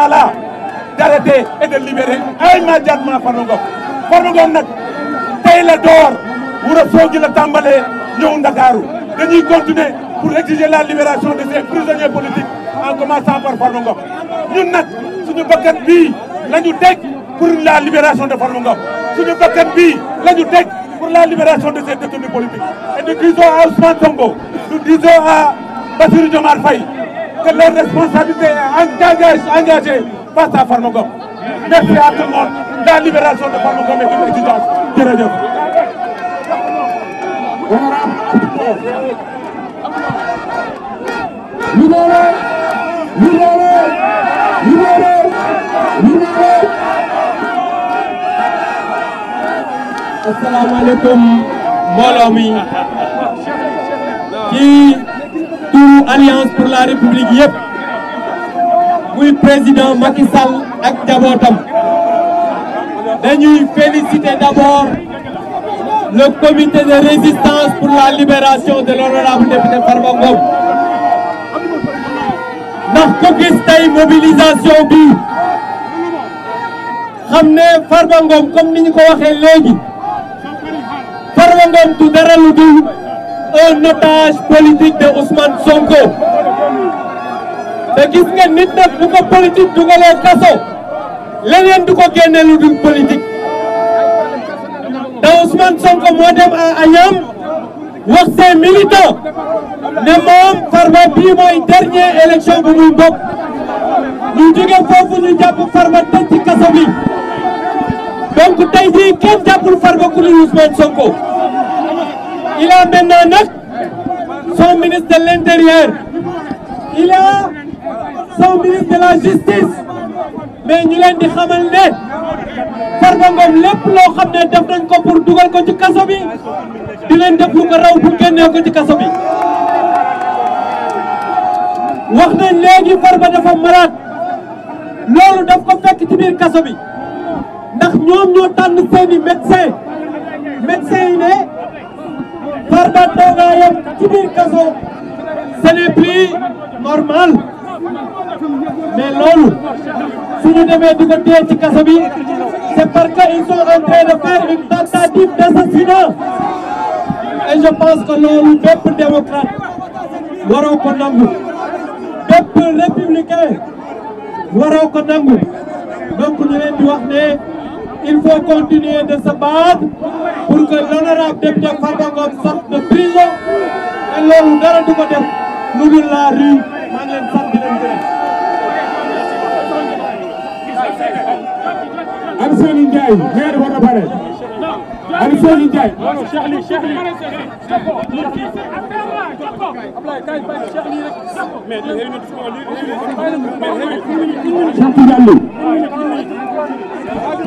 là d'arrêter et de libérer immédiatement Farba Ngom. Farba Ngom nag tey la door Ourossogui la tàmbalee ñëw Ndakaaru dañuy continuer pour exiger la libération de ces prisonniers politiques en commençant par Farba Ngom. ñun nag suñu bakkan bii la ñu teg pour la libération de Farba Ngom suñu bakkan bii la ñu teg pour la libération de ces détenus politiques. Et nous disons à Ousmane Sonko, nous disons à Bassirou Diomaye Faye que leur responsabilité est engagée face à Farba Ngom. Merci à tout le monde. La libération de Farba Ngom est une exigence. Jërëjëf. Libérez, libérez, libérez, libérez. Asalaamaaleykum mbooloo mi ci turu Alliance pour la République yëpp muy président Macky Sall ak njabootam dañuy féliciter d'abord le comité de résistance pour la libération de l'honorable député Farba Ngom ndax ko gis tey mobilisation bi xam ne Farba Ngom comme ni ñu ko waxee léegi Farba Ngom du dara lu dul un otage politique de Ousmane Sonko te gis nga nit nag bu ko politique dugalee kaso leneen du ko génne lu dul politique te Ousmane Sonko moo dem à Agnam wax ses militants ne moom Farba bii mooy dernière élection bu muy bokk ñu jóge foofu ñu jàpp Farba tëj ci kaso bi donc tey jii kenn jàppul Farba ku dul Ousmane Sonko. Il a maintenant nag son ministre de l'Intérieur, il a son ministre de la Justice mais ñu leen di xamal ne Farba Ngom lépp loo xam ne def nañ ko pour dugal ko ci kaso bi di leen def lu ko raw pour génnee ko ci kaso bi. wax nañ léegi Farba dafa malade loolu daf ko fekk ci biir kaso bi ndax ñoom ñoo tànn seeni médecin yi ne Farba toogaayam ci biir kaso ce n'est plus normal mais loolu suñu demee di ko téye ci kaso bi c'est parce que ils sont en train de faire une tentative d'assassinat et je pense que loolu bépp démocrate waroo ko nangu bépp républicain waroo ko nangu donc ñu leen di wax ne il faut continuer de se battre pour que l'honorable député Farba Ngom sorte de prison et loolu dara du ko def lu dul la rue maa ngi leen sant di leen gërëm. Aliou Seyni Ndiaye maire war na pare Aliou Seyni Ndiaye.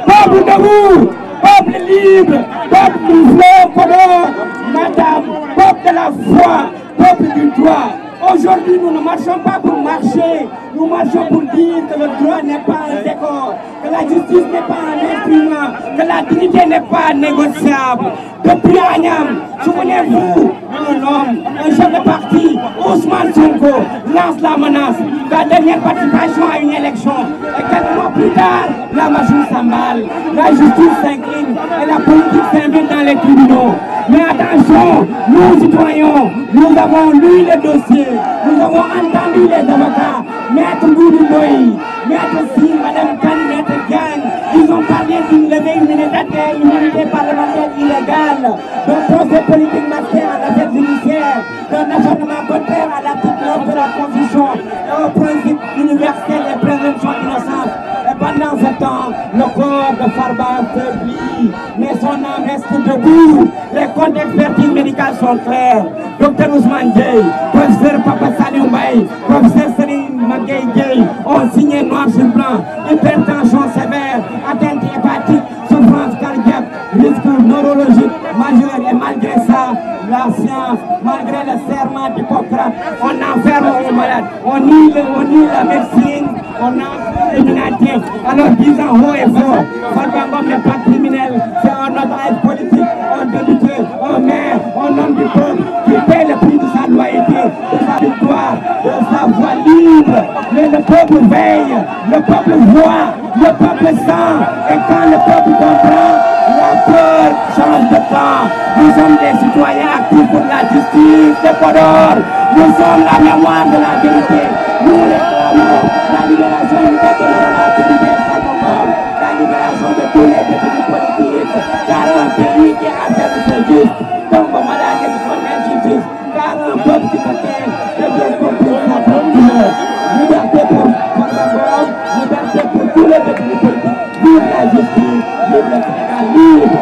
Peuple debout, peuple libre, peuple du fleuve commun, madame, peuple de la foi, peuple du droit. Aujourd'hui, nous ne marchons pas pour marcher, nous marchons pour dire que le droit n'est pas un décor, que la justice n'est pas un instrument, que la dignité n'est pas négociable. Depuis Agnam, souvenez-vous, un homme, un chef de parti, Ousmane Sonko, lance la menace, la dernière participation à une élection. Et quelques mois plus tard, la machine s'emballe, la justice s'incline et la politique s'invite dans les tribunaux. Mais attention, nous citoyens, nous avons lu les dossiers, nous avons entendu les avocats, Maître Boudouboy, Maître Si, Madame Kane, Maître Gagne, ils ont parlé d'une levée immunité parlementaire illégale, d'un procès politique masqué à l'affaire judiciaire, d'un acharnement contraire à l'article 9 de la Constitution et au principe universel et présomption d'innocence. Et pendant ce temps, le corps de Farba faiblit, mais son âme reste debout. Les comptes d'expertise médicale sont clairs. Dr Ousmane Dieye, professeur Papa Saliou Mbaye, professeur Serigne Magueye Dieye ont signé noir sur blanc. Hypertension sévère, atteinte hépatique, souffrance cardiaque, risque neurologique majeur. Et malgré ça, la science, malgré le serment d'Hippocrate, on enferme les malades, on nie la médecine, on a l'immunité. Alors disons haut et fort, Farba Ngom n'est pas criminel, c'est un otage politique, un député, un maire, un homme du peuple qui paie le prix de sa loyauté, de sa victoire, de sa voix libre. libre, mais le peuple veille, le peuple voit, le peuple sent, et quand le peuple comprend, la peur change de camp. Nous sommes des citoyens actifs pour la justice de Podor. Nous sommes la mémoire de la vérité. Nous réclamons la libération immédiate de l'honorable Didier Farba Ngom, la libération de tous les détenus politiques, car un pays qui a fait ce juste tombe malade de son injustice, car un peuple qui se tait devient complice de notre douleur. Liberté pour Farba Ngom, liberté pour tous les détenus politiques. Vive la justice, vive le Sénégal libre.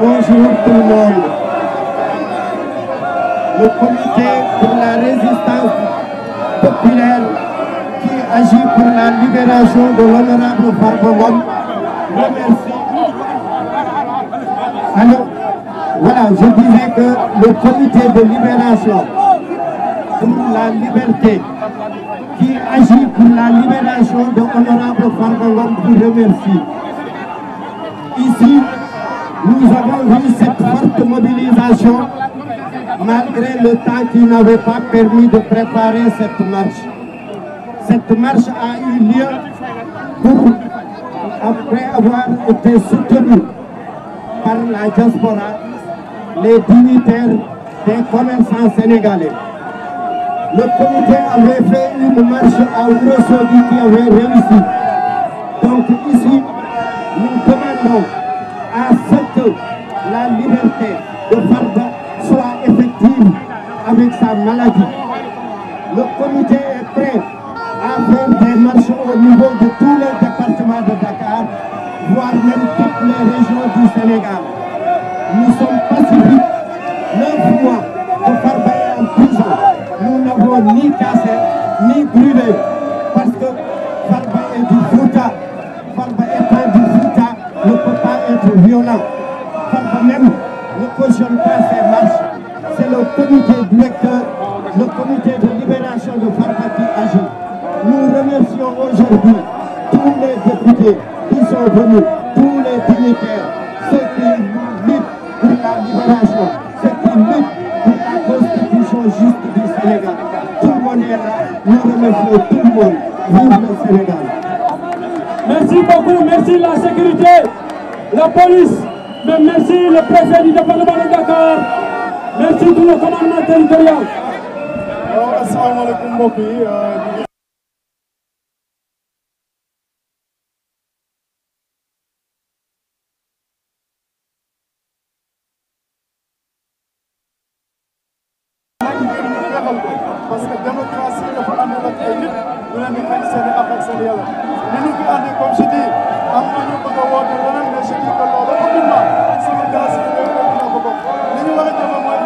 Bonjour tout le monde. Le comité pour la résistance populaire qui agit pour la libération de l'honorable Farba Ngom remercie. Alors, voilà, je disais que le comité de libération pour la liberté qui agit pour la libération de l'honorable Farba Ngom vous remercie. Ici, nous avons vu cette forte mobilisation malgré le temps qui n'avait pas permis de préparer cette marche. Cette marche a eu lieu après avoir été soutenue par la diaspora, les dignitaires des commerçants sénégalais. Le comité avait fait une marche à Ourossogui qui avait réussi. Donc ici, nous demandons à ce que la liberté de Farba soit effective avec sa maladie. Le comité est prêt à faire des marches au niveau de tous les départements de Dakar, voire même toutes les régions du Sénégal. Nous sommes pacifiques. 9 mois que Farba est en prison. Nous n'avons ni cassé, ni brûlé, parce que Farba est du Fouta. Farba étant du Fouta ne peut pas être violent. Farba même ne cautionne pas ses marches. C'est le comité directeur, le comité de libération de Farba qui agit. Nous remercions aujourd'hui tous les députés qui sont venus, tous les dignitaires, ceux qui luttent pour la libération, ceux qui luttent pour la constitution juste du Sénégal. Tout le monde est là, nous remercions tout le monde. Vive le Sénégal. Merci beaucoup, merci la sécurité, la police, mais merci le préfet du département de Dakar, merci tout le commandement territorial. Assalamu alaikum mbokk yi. Parce que démocratie dafa àndal ak ay nit ñu leen di xañ seen ak ak seen yàlla ni ñu fi àndee comme je dis am na ñu bëgg a woote leneen mais je dis que loolu aucunement suñu gaz yi ñooy dina ko bokk li ñu war a jëme mooy